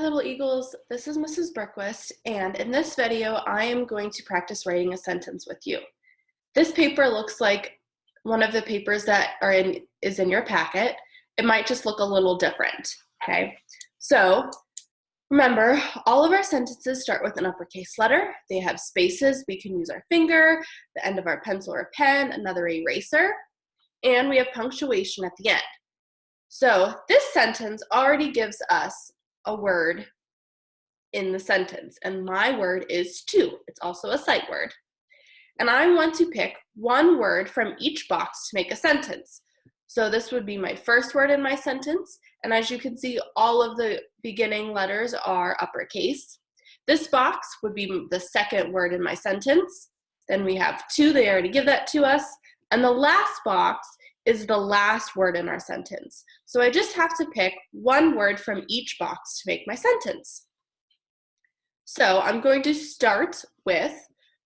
little eagles, this is Mrs. Berquist, and in this video I am going to practice writing a sentence with you. This paper looks like one of the papers that is in your packet. It might just look a little different, okay? So remember, all of our sentences start with an uppercase letter. They have spaces. We can use our finger, the end of our pencil or pen, another eraser, and we have punctuation at the end. So this sentence already gives us a word in the sentence, and my word is to. It's also a sight word. And I want to pick one word from each box to make a sentence. So this would be my first word in my sentence, and as you can see, all of the beginning letters are uppercase. This box would be the second word in my sentence. Then we have to, they already give that to us. And the last box is the last word in our sentence. So I just have to pick one word from each box to make my sentence. So I'm going to start with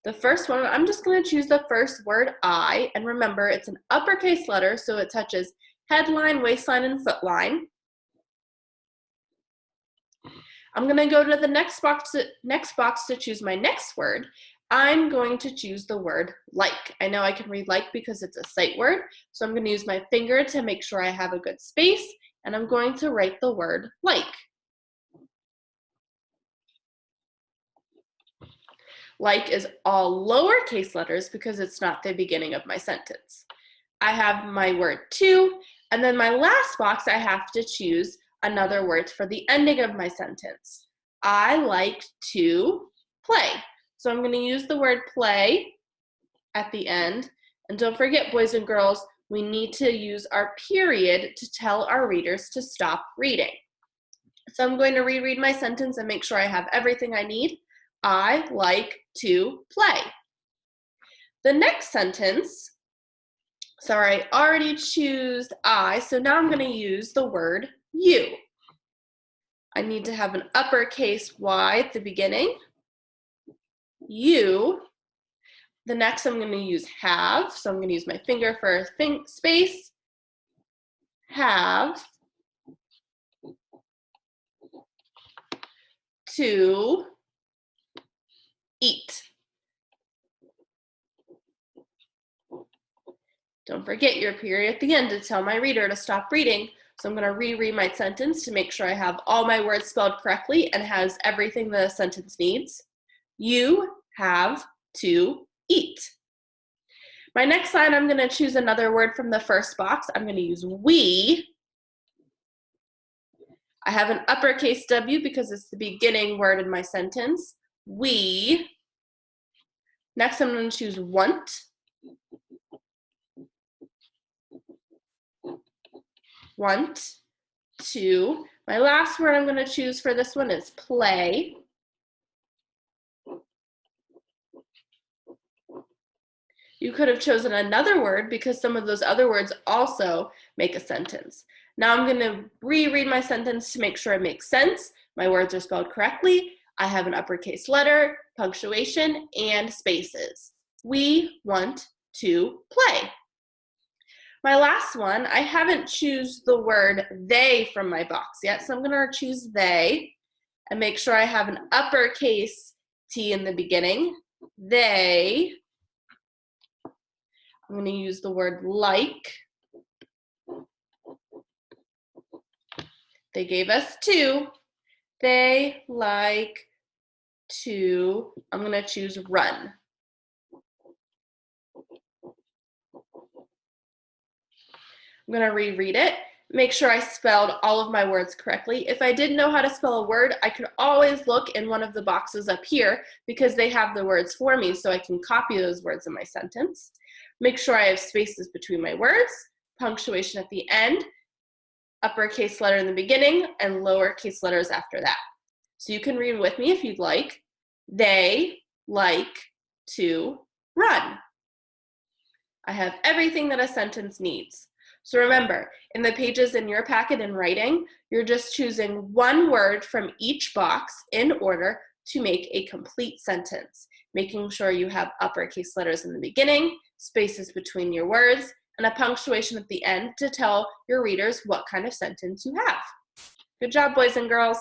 the first one. I'm just going to choose the first word, I, and remember it's an uppercase letter, so it touches headline, waistline, and footline. I'm going to go to the next box to choose my next word. I'm going to choose the word like. I know I can read like because it's a sight word, so I'm going to use my finger to make sure I have a good space, and I'm going to write the word like. Like is all lowercase letters because it's not the beginning of my sentence. I have my word to, and then my last box I have to choose another word for the ending of my sentence. I like to play. So I'm going to use the word play at the end. And don't forget, boys and girls, we need to use our period to tell our readers to stop reading. So I'm going to reread my sentence and make sure I have everything I need. I like to play. The next sentence, sorry, I already chose I, so now I'm going to use the word you. I need to have an uppercase Y at the beginning. You. The next I'm going to use have, so I'm going to use my finger for space. Have to eat. Don't forget your period at the end to tell my reader to stop reading. So I'm going to reread my sentence to make sure I have all my words spelled correctly and has everything the sentence needs. You have to eat. My next line, I'm going to choose another word from the first box. I'm going to use we. I have an uppercase W because it's the beginning word in my sentence. We. Next, I'm going to choose want. Want to. My last word I'm going to choose for this one is play. You could have chosen another word because some of those other words also make a sentence. Now I'm going to reread my sentence to make sure it makes sense. My words are spelled correctly. I have an uppercase letter, punctuation, and spaces. We want to play. My last one, I haven't chosen the word they from my box yet, so I'm going to choose they and make sure I have an uppercase T in the beginning. They. I'm going to use the word like. They gave us to. They like to, I'm going to choose run. I'm going to reread it. Make sure I spelled all of my words correctly. If I didn't know how to spell a word, I could always look in one of the boxes up here because they have the words for me, so I can copy those words in my sentence. Make sure I have spaces between my words, punctuation at the end, uppercase letter in the beginning, and lowercase letters after that. So you can read with me if you'd like. They like to run. I have everything that a sentence needs. So remember, in the pages in your packet in writing, you're just choosing one word from each box in order to make a complete sentence, making sure you have uppercase letters in the beginning, spaces between your words, and a punctuation at the end to tell your readers what kind of sentence you have. Good job, boys and girls.